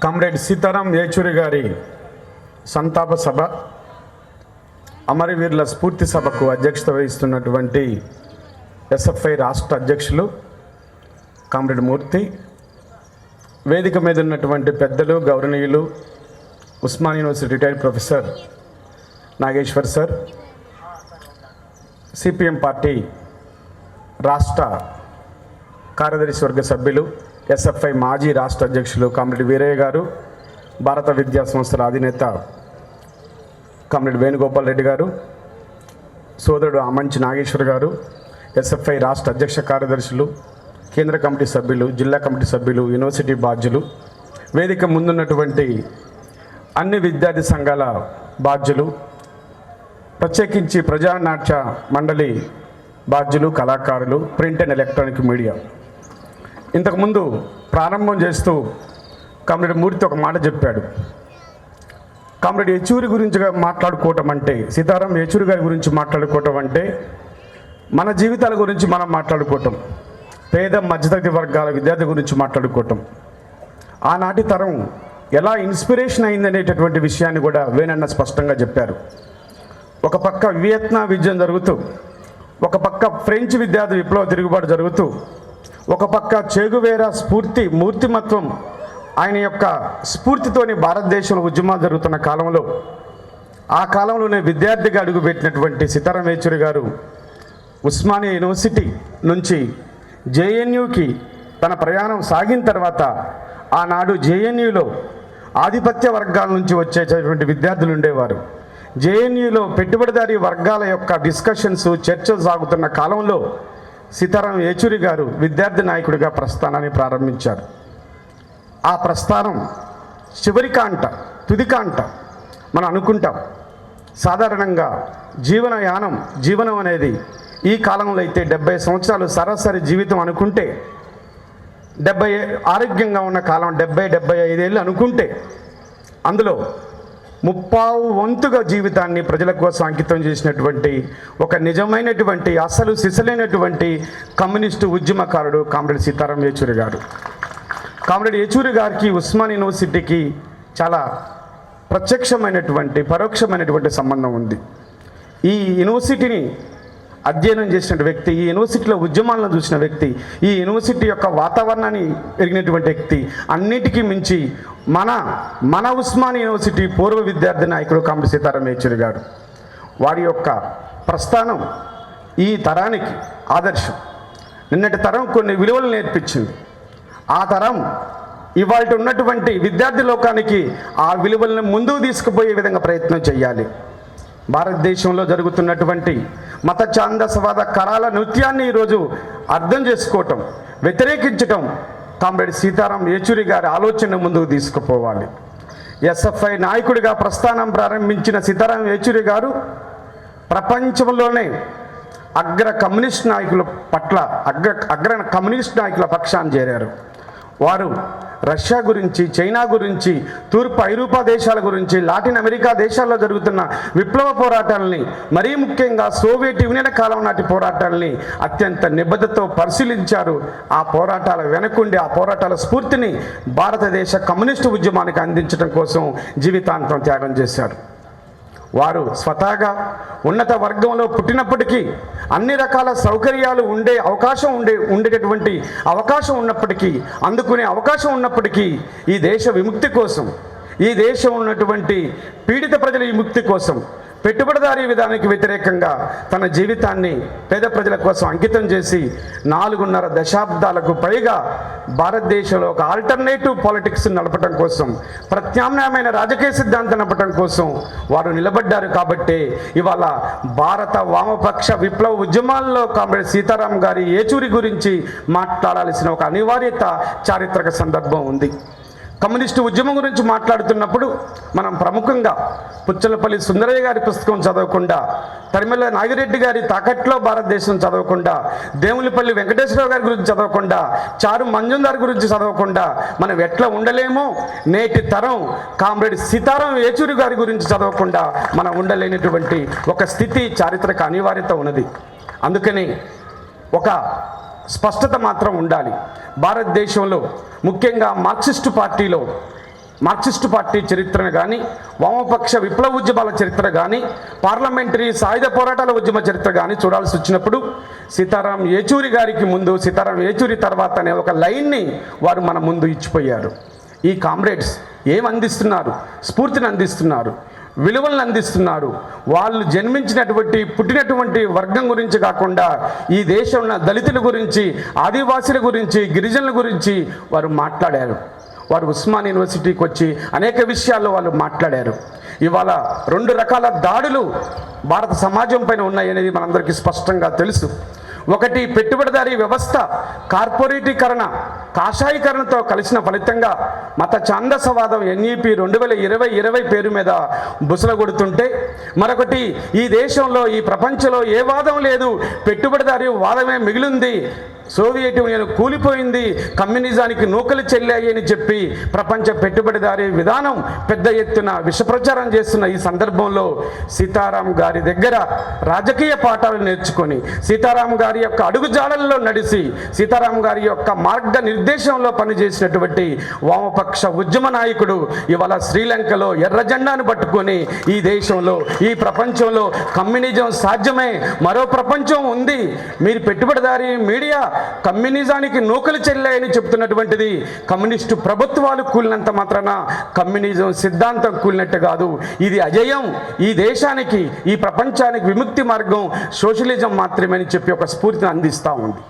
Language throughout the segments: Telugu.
కామ్రేడ్ సీతారాం ఏచూరి గారి సంతాప సభ, అమరవీరుల స్ఫూర్తి సభకు అధ్యక్షత వహిస్తున్నటువంటి ఎస్ఎఫ్ఐ రాష్ట్ర అధ్యక్షులు కామ్రేడ్ మూర్తి, వేదిక మీద ఉన్నటువంటి పెద్దలు, గౌరవనీయులు, Osmania university retired professor Nageshwar sir, CPM party రాష్ట్ర కార్యదర్శి వర్గ సభ్యులు, ఎస్ఎఫ్ఐ మాజీ రాష్ట్ర అధ్యక్షులు కామ్రేడ్ వీరయ్య గారు, భారత విద్యా సంస్థల అధినేత కామ్రేడ్ వేణుగోపాల్ రెడ్డి గారు, సోదరుడు అమంచి నాగేశ్వర్ గారు, ఎస్ఎఫ్ఐ రాష్ట్ర అధ్యక్ష కార్యదర్శులు, కేంద్ర కమిటీ సభ్యులు, జిల్లా కమిటీ సభ్యులు, యూనివర్సిటీ బాధ్యులు, వేదిక ముందున్నటువంటి అన్ని విద్యార్థి సంఘాల బాధ్యులు, ప్రత్యేకించి ప్రజానాట్య మండలి బాధ్యులు, కళాకారులు, ప్రింట్ అండ్ ఎలక్ట్రానిక్ మీడియా. ఇంతకుముందు ప్రారంభం చేస్తూ కామ్రేడ్ మూర్తి ఒక మాట చెప్పాడు. కామ్రేడ్ ఏచూరి గురించి మాట్లాడుకోవటం అంటే, సీతారాం ఏచూరి గారి గురించి మాట్లాడుకోవటం అంటే మన జీవితాల గురించి మనం మాట్లాడుకోవటం, పేద మధ్యతరగతి వర్గాల విద్యార్థి గురించి మాట్లాడుకోవటం, ఆనాటి తరం ఎలా ఇన్స్పిరేషన్ అయిందనేటటువంటి విషయాన్ని కూడా వేణన్న స్పష్టంగా చెప్పారు. ఒక పక్క వియత్నాం విజయం జరుగుతూ, ఒక పక్క ఫ్రెంచ్ విద్యార్థి విప్లవ తిరుగుబాటు జరుగుతూ, ఒక పక్క చేగువేరా మూర్తిమత్వం, ఆయన యొక్క స్ఫూర్తితోని భారతదేశంలో ఉద్యమాలు జరుగుతున్న కాలంలో, ఆ కాలంలోనే విద్యార్థిగా అడుగుపెట్టినటువంటి సీతారాం ఏచూరి గారు ఉస్మానియా యూనివర్సిటీ నుంచి జేఎన్యూకి తన ప్రయాణం సాగిన తర్వాత, ఆనాడు జేఎన్యూలో ఆధిపత్య వర్గాల నుంచి వచ్చేటటువంటి విద్యార్థులు ఉండేవారు. జేఎన్యూలో పెట్టుబడిదారీ వర్గాల యొక్క డిస్కషన్స్, చర్చలు సాగుతున్న కాలంలో సీతారాం ఏచూరి గారు విద్యార్థి నాయకుడిగా ప్రస్థానాన్ని ప్రారంభించారు. ఆ ప్రస్థానం చివరికాంట, తుదికాంట మనం అనుకుంటాం. సాధారణంగా జీవనం అనేది ఈ కాలంలో అయితే 70 సంవత్సరాలు సరాసరి జీవితం అనుకుంటే, 70 ఆరోగ్యంగా ఉన్న కాలం 70-75 ఏళ్ళు అనుకుంటే, అందులో 30 వంతుగా జీవితాన్ని ప్రజల కోసం అంకితం చేసినటువంటి ఒక నిజమైనటువంటి అసలు సిసలైనటువంటి కమ్యూనిస్టు ఉద్యమకారుడు కామ్రేడ్ సీతారాం ఏచూరి గారు. కామ్రేడ్ ఏచూరి గారికి ఉస్మానియా యూనివర్సిటీకి చాలా ప్రత్యక్షమైనటువంటి, పరోక్షమైనటువంటి సంబంధం ఉంది. ఈ యూనివర్సిటీని అధ్యయనం చేసిన వ్యక్తి, ఈ యూనివర్సిటీలో ఉద్యమాలను చూసిన వ్యక్తి, ఈ యూనివర్సిటీ యొక్క వాతావరణాన్ని ఎరిగినటువంటి వ్యక్తి, అన్నిటికీ మించి మన ఉస్మానియా యూనివర్సిటీ పూర్వ విద్యార్థి నాయకుడు కామ్రేడ్ సీతారాం ఏచూరి గారు. వారి యొక్క ప్రస్థానం ఈ తరానికి ఆదర్శం. నిన్నటి తరం కొన్ని విలువలు నేర్పించింది. ఆ తరం ఇవాళ ఉన్నటువంటి విద్యార్థి లోకానికి ఆ విలువలను ముందుకు తీసుకుపోయే విధంగా ప్రయత్నం చేయాలి. భారతదేశంలో జరుగుతున్నటువంటి మత ఛాందసవాద కళల నృత్యాన్ని ఈరోజు అర్థం చేసుకోవటం, వ్యతిరేకించటం కామ్రేడ్ సీతారాం ఏచూరి గారి ఆలోచన ముందుకు తీసుకుపోవాలి. ఎస్ఎఫ్ఐ నాయకుడిగా ప్రస్థానం ప్రారంభించిన సీతారాం ఏచూరి గారు ప్రపంచంలోనే అగ్ర కమ్యూనిస్ట్ నాయకుల పక్షాన్ని చేరారు. వారు రష్యా గురించి, చైనా గురించి, తూర్పు ఐరోపా దేశాల గురించి, లాటిన్ అమెరికా దేశాల్లో జరుగుతున్న విప్లవ పోరాటాలని, మరీ ముఖ్యంగా సోవియట్ యూనియన్ కాలం నాటి పోరాటాలని అత్యంత నిబద్ధతతో పరిశీలించారు. ఆ పోరాటాల వెనకుండి ఆ పోరాటాల స్ఫూర్తిని భారతదేశ కమ్యూనిస్టు ఉద్యమానికి అందించడం కోసం జీవితాంతం త్యాగం చేశారు. వారు స్వతహాగా ఉన్నత వర్గంలో పుట్టినప్పటికీ, అన్ని రకాల సౌకర్యాలు ఉండేటటువంటి అవకాశం ఉన్నప్పటికీ, అందుకునే అవకాశం ఉన్నప్పటికీ, ఈ దేశ విముక్తి కోసం, ఈ దేశం ఉన్నటువంటి పీడిత ప్రజల విముక్తి కోసం, పెట్టుబడిదారీ విధానానికి వ్యతిరేకంగా తన జీవితాన్ని పేద ప్రజల కోసం అంకితం చేసి 4.5 దశాబ్దాలకు పైగా భారతదేశంలో ఒక ఆల్టర్నేటివ్ పాలిటిక్స్ నడపడం కోసం, ప్రత్యామ్నాయమైన రాజకీయ సిద్ధాంతం నడపడం కోసం వారు నిలబడ్డారు. కాబట్టి ఇవాళ భారత వామపక్ష విప్లవ ఉద్యమాల్లో కామ్రేడ్ సీతారాం గారి ఏచూరి గురించి మాట్లాడాల్సిన ఒక అనివార్యత, చారిత్రక సందర్భం ఉంది. కమ్యూనిస్టు ఉద్యమం గురించి మాట్లాడుతున్నప్పుడు మనం ప్రముఖంగా పుచ్చలపల్లి సుందరయ్య గారి పుస్తకం చదవకుండా, తరిమెల నాగిరెడ్డి గారి తాకట్లో భారతదేశం చదవకుండా, దేవులపల్లి వెంకటేశ్వరరావు గారి గురించి చదవకుండా, చారు మంజుందార్ గురించి చదవకుండా మనం ఎట్లా ఉండలేమో, నేటి తరం కామ్రేడ్ సీతారాం ఏచూరి గారి గురించి చదవకుండా మనం ఉండలేనటువంటి ఒక స్థితి, చారిత్రక అనివార్యత ఉన్నది. అందుకని ఒక స్పష్టత మాత్రం ఉండాలి. భారతదేశంలో ముఖ్యంగా మార్క్సిస్టు పార్టీలో మార్క్సిస్టు పార్టీ చరిత్రను కానీ, వామపక్ష విప్లవ ఉద్యమాల చరిత్ర కానీ, పార్లమెంటరీ సాయుధ పోరాటాల ఉద్యమ చరిత్ర కానీ చూడాల్సి వచ్చినప్పుడు సీతారాం యేచూరి గారికి ముందు, సీతారాం యేచూరి తర్వాత అనే ఒక లైన్ని వారు మన ముందు ఇచ్చిపోయారు. ఈ కామ్రేడ్స్ ఏం అందిస్తున్నారు? స్ఫూర్తిని అందిస్తున్నారు, విలువలను అందిస్తున్నారు. వాళ్ళు జన్మించినటువంటి పుట్టినటువంటి వర్గం గురించి కాకుండా ఈ దేశంలో దళితుల గురించి, ఆదివాసీల గురించి, గిరిజనుల గురించి వారు మాట్లాడారు. వారు ఉస్మాన్ యూనివర్సిటీకి వచ్చి అనేక విషయాల్లో వాళ్ళు మాట్లాడారు. ఇవాళ 2 రకాల దాడులు భారత సమాజం పైన ఉన్నాయనేది మనందరికీ స్పష్టంగా తెలుసు. ఒకటి, పెట్టుబడిదారీ వ్యవస్థ కార్పొరేటీకరణ, కాషాయీకరణతో కలిసిన ఫలితంగా మత ఛాందసవాదం NEP 2020 పేరు మీద బుసలగొడుతుంటే, మరొకటి, ఈ దేశంలో ఈ ప్రపంచంలో ఏ వాదం లేదు, పెట్టుబడిదారీ వాదమే మిగిలింది, సోవియట్ యూనియన్ కూలిపోయింది, కమ్యూనిజానికి నూకలు చెల్లాయి అని చెప్పి ప్రపంచ పెట్టుబడిదారీ విధానం పెద్ద ఎత్తున విషప్రచారం చేస్తున్న ఈ సందర్భంలో సీతారాం గారి దగ్గర రాజకీయ పాఠాలు నేర్చుకొని, సీతారాం గారి యొక్క అడుగుజాడల్లో నడిచి, సీతారాం గారి యొక్క మార్గనిర్దేశంలో పనిచేసినటువంటి వామపక్ష ఉద్యమ నాయకుడు ఇవాళ శ్రీలంకలో ఎర్ర జెండాను పట్టుకొని ఈ దేశంలో, ఈ ప్రపంచంలో కమ్యూనిజం సాధ్యమే, మరో ప్రపంచం ఉంది, మీరు పెట్టుబడిదారీ మీడియా కమ్యూనిజానికి నూకలు చెల్లాయని చెప్తున్నటువంటిది కమ్యూనిస్టు ప్రభుత్వాలు కూలినంత మాత్రాన కమ్యూనిజం సిద్ధాంతం కూలినట్టు కాదు. ఇది అజయం, ఈ దేశానికి, ఈ ప్రపంచానికి విముక్తి మార్గం సోషలిజం మాత్రమే అని చెప్పి ఒక స్ఫూర్తిని అందిస్తూ ఉంది.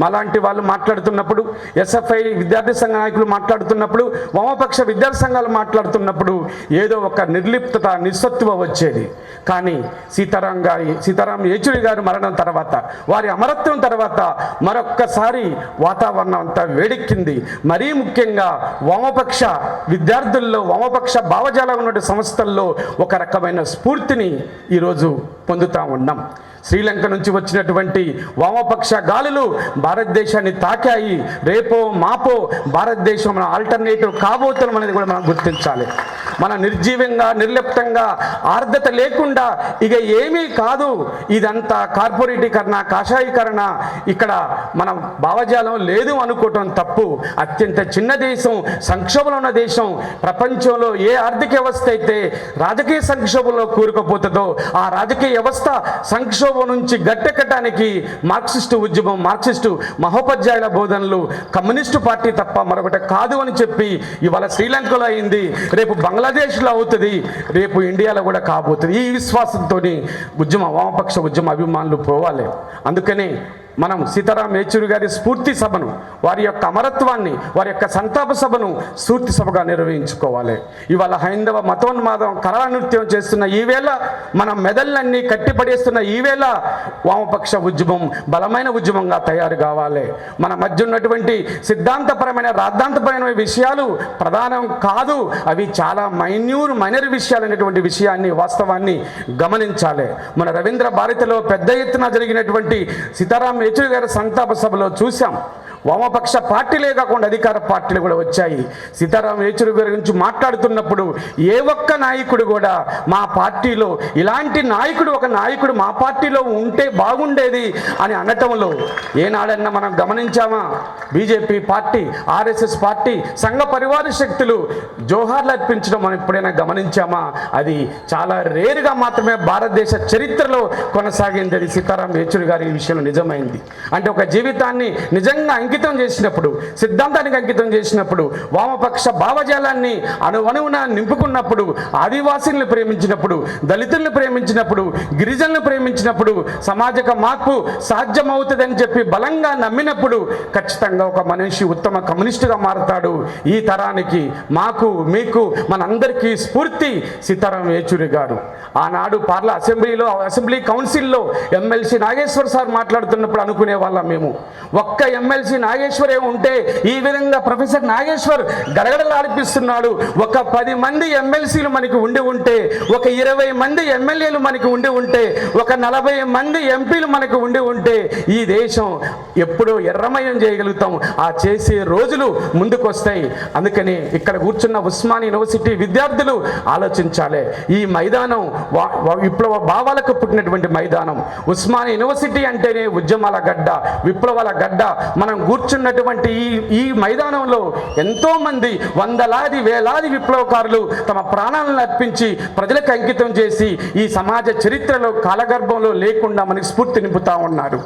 మాలాంటి వాళ్ళు మాట్లాడుతున్నప్పుడు, SFI విద్యార్థి సంఘ నాయకులు మాట్లాడుతున్నప్పుడు, వామపక్ష విద్యార్థి సంఘాలు మాట్లాడుతున్నప్పుడు ఏదో ఒక నిర్లిప్తత, నిస్సత్తువ వచ్చేది. కానీ సీతారాం యేచూరి గారు మరణం తర్వాత, వారి అమరత్వం తర్వాత మరొక్కసారి వాతావరణం అంతా వేడెక్కింది. మరీ ముఖ్యంగా వామపక్ష విద్యార్థుల్లో, వామపక్ష భావజాలం ఉన్నటువంటి సంస్థల్లో ఒక రకమైన స్ఫూర్తిని ఈరోజు పొందుతూ ఉన్నాం. శ్రీలంక నుంచి వచ్చినటువంటి వామపక్ష గాలులు భారతదేశాన్ని తాకాయి. రేపో మాపో భారతదేశం మన ఆల్టర్నేటివ్ కాబోతున్నాం అనేది కూడా మనం గుర్తించాలి. మన నిర్జీవంగా, నిర్లిప్తంగా, ఆర్ద్రత లేకుండా ఇక ఏమీ కాదు, ఇదంతా కార్పొరేటీకరణ, కాషాయీకరణ, ఇక్కడ మన భావజాలం లేదు అనుకోవటం తప్పు. అత్యంత చిన్న దేశం, సంక్షోభంలో ఉన్న దేశం, ప్రపంచంలో ఏ ఆర్థిక వ్యవస్థ అయితే రాజకీయ సంక్షోభంలో కూరుకుపోతుందో ఆ రాజకీయ వ్యవస్థ సంక్షోభం నుంచి గట్టెక్కడానికి మార్క్సిస్టు ఉద్యమం, మార్క్సిస్టు మహోపాధ్యాయుల బోధనలు, కమ్యూనిస్టు పార్టీ తప్ప మరొకటి కాదు అని చెప్పి ఇవాళ శ్రీలంకలో అయింది, రేపు బంగ్లాదేశ్లో అవుతుంది, రేపు ఇండియాలో కూడా కాబోతుంది. ఈ విశ్వాసంతో వామపక్ష ఉద్యమ అభిమానులు పోవాలి. అందుకని మనం సీతారాం యేచూరి గారి స్ఫూర్తి సభను, వారి యొక్క అమరత్వాన్ని, వారి యొక్క సంతాప సభను స్ఫూర్తి సభగా నిర్వహించుకోవాలి. ఇవాళ హైందవ మతోన్మాదం కళా నృత్యం చేస్తున్న ఈవేళ, మన మెదళ్ళన్నీ కట్టిపడేస్తున్న ఈవేళ వామపక్ష ఉద్యమం బలమైన ఉద్యమంగా తయారు కావాలి. మన మధ్య ఉన్నటువంటి సిద్ధాంతపరమైన, రాద్ధాంతపరమైన విషయాలు ప్రధానం కాదు, అవి చాలా మైనర్ విషయాలు అనేటువంటి విషయాన్ని, వాస్తవాన్ని గమనించాలి. మన రవీంద్ర భారతిలో పెద్ద ఎత్తున జరిగినటువంటి సీతారాం యేచూరి గారి సంతాప సభలో చూసాం. వామపక్ష పార్టీలే కాకుండా అధికార పార్టీలు కూడా వచ్చాయి. సీతారాం యేచూరి గారి గురించి మాట్లాడుతున్నప్పుడు ఏ ఒక్క నాయకుడు కూడా మా పార్టీలో ఇలాంటి నాయకుడు, ఒక నాయకుడు మా పార్టీలో ఉంటే బాగుండేది అని అనటంలో ఏనాడన్నా మనం గమనించామా? బీజేపీ పార్టీ, RSS పార్టీ, సంఘ పరివార శక్తులు జోహార్లు అర్పించడం మనం ఎప్పుడైనా గమనించామా? అది చాలా రేరుగా మాత్రమే భారతదేశ చరిత్రలో కొనసాగింది. అది సీతారాం యేచూరి గారి విషయంలో నిజమైంది. అంటే ఒక జీవితాన్ని నిజంగా అంకితం చేసినప్పుడు, సిద్ధాంతానికి అంకితం చేసినప్పుడు, వామపక్ష భావజాలాన్ని అణువణువున నింపుకున్నప్పుడు, ఆదివాసీలను ప్రేమించినప్పుడు, దళితులను ప్రేమించినప్పుడు, గిరిజనులను ప్రేమించినప్పుడు సమాజక మార్పు సాధ్యమవుతుందని చెప్పి బలంగా నమ్మినప్పుడు ఖచ్చితంగా ఒక మనిషి ఉత్తమ కమ్యూనిస్టుగా మారుతాడు. ఈ తరానికి, మాకు, మీకు, మనందరికీ స్ఫూర్తి సీతారాం యేచూరి గారు. ఆనాడు అసెంబ్లీ కౌన్సిల్లో ఎమ్మెల్సీ నాగేశ్వర్ సార్ మాట్లాడుతున్నప్పుడు అనుకునే వాళ్ళం మేము, ఒక్క ఎమ్మెల్సీ నాగేశ్వర్ ఉంటే ఈ విధంగా ప్రొఫెసర్ నాగేశ్వర్ గడగడలాడిపిస్తున్నాడు, ఒక 10 మంది ఎమ్మెల్సీలు మనకి ఉండి ఉంటే, ఒక 20 మంది ఎమ్మెల్యేలు మనకి ఉండి ఉంటే, ఒక 40 మంది ఎంపీలు మనకు ఉండి ఉంటే ఈ దేశం ఎప్పుడో ఎర్రమయం చేయగలుగుతాం. ఆ చేసే రోజులు ముందుకు వస్తాయి. అందుకని ఇక్కడ కూర్చున్న ఉస్మాన్ యూనివర్సిటీ విద్యార్థులు ఆలోచించాలి. ఈ మైదానం విప్లవ భావాలకు పుట్టినటువంటి మైదానం. ఉస్మాన్ యూనివర్సిటీ అంటేనే ఉద్యమాల గడ్డ, విప్లవాల గడ్డ. మనం కూర్చున్నటువంటి ఈ మైదానంలో ఎంతోమంది వందలాది వేలాది విప్లవకారులు తమ ప్రాణాలను అర్పించి ప్రజలకు అంకితం చేసి ఈ సమాజ చరిత్రలో కాలగర్భంలో లేకుండా మనకి స్ఫూర్తి నింపుతా ఉన్నారు.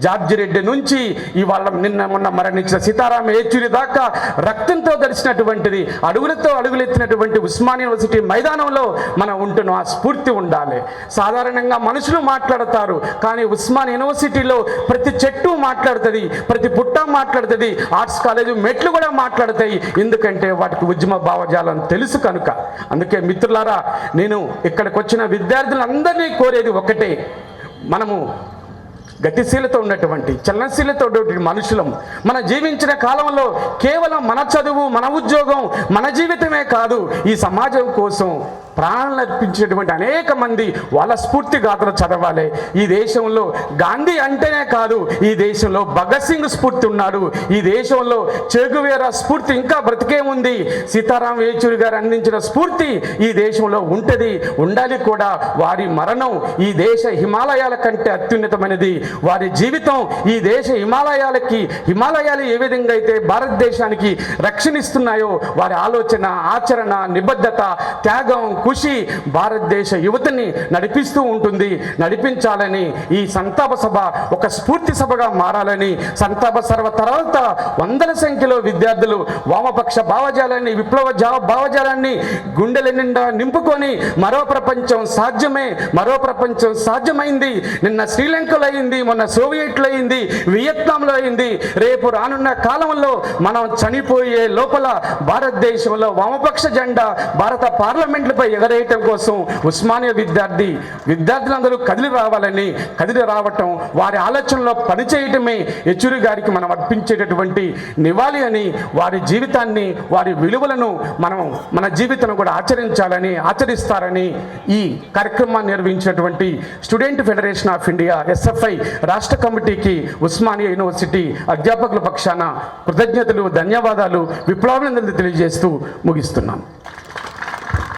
జార్జి రెడ్డి నుంచి ఇవాళ నిన్న మొన్న మరణించిన సీతారాం యేచూరి దాకా రక్తంతో దర్శినటువంటిది, అడుగులతో అడుగులెత్తినటువంటి ఉస్మానియా యూనివర్సిటీ మైదానంలో మనం ఉంటున్నాం. ఆ స్ఫూర్తి ఉండాలి. సాధారణంగా మనుషులు మాట్లాడతారు, కానీ ఉస్మానియా యూనివర్సిటీలో ప్రతి చెట్టు మాట్లాడుతుంది, ప్రతి పుట్ట మాట్లాడుతుంది, ఆర్ట్స్ కాలేజీ మెట్లు కూడా మాట్లాడతాయి. ఎందుకంటే వాటికి ఉద్యమ భావజాలం తెలుసు కనుక. అందుకే మిత్రులారా, నేను ఇక్కడికి వచ్చిన విద్యార్థులందరినీ కోరేది ఒకటే, మనము గతిశీలతో ఉన్నటువంటి చలనశీలతో ఉన్నటువంటి మనుషులం. మన జీవించిన కాలంలో కేవలం మన చదువు, మన ఉద్యోగం, మన జీవితమే కాదు, ఈ సమాజం కోసం ప్రాణాలు అర్పించినటువంటి అనేక మంది వాళ్ళ స్ఫూర్తి గాథలు చదవాలి. ఈ దేశంలో గాంధీ అంటేనే కాదు, ఈ దేశంలో భగత్ సింగ్ స్ఫూర్తి ఉన్నాడు, ఈ దేశంలో చెగువేరా స్ఫూర్తి ఇంకా బ్రతికే ఉంది, సీతారాం యేచూరి గారు అందించిన స్ఫూర్తి ఈ దేశంలో ఉంటుంది, ఉండాలి కూడా. వారి మరణం ఈ దేశ హిమాలయాల కంటే అత్యున్నతమైనది. వారి జీవితం ఈ దేశ హిమాలయాలు ఏ విధంగా అయితే భారతదేశానికి రక్షణ ఇస్తున్నాయో, వారి ఆలోచన, ఆచరణ, నిబద్ధత, త్యాగం, కృషి భారతదేశ యువతని నడిపిస్తూ ఉంటుంది. నడిపించాలని ఈ సంతాప సభ ఒక స్ఫూర్తి సభగా మారాలని, సంతాప సభ తర్వాత వందల సంఖ్యలో విద్యార్థులు వామపక్ష భావజాలాన్ని, విప్లవ భావజాలాన్ని గుండెల నిండా నింపుకొని మరో ప్రపంచం సాధ్యమే, మరో ప్రపంచం సాధ్యమైంది. నిన్న శ్రీలంకలో అయింది, మొన్న సోవియట్లో అయింది, వియత్నాంలో అయింది. రేపు రానున్న కాలంలో మనం చనిపోయే లోపల భారతదేశంలో వామపక్ష జెండా భారత పార్లమెంట్లపై ఎగరేయటం కోసం ఉస్మానియా విద్యార్థులందరూ కదిలి రావటం, వారి ఆలోచనలో పనిచేయటమే యేచూరి గారికి మనం అర్పించేటటువంటి నివాళి అని, వారి జీవితాన్ని, వారి విలువలను మనం మన జీవితంలో కూడా ఆచరిస్తారని ఈ కార్యక్రమాన్ని నిర్వహించినటువంటి student federation of India SFI రాష్ట్ర కమిటీకి ఉస్మానియా యూనివర్సిటీ అధ్యాపకుల పక్షాన కృతజ్ఞతలు, ధన్యవాదాలు, విప్లవాభినందనలు తెలియజేస్తూ ముగిస్తున్నాను.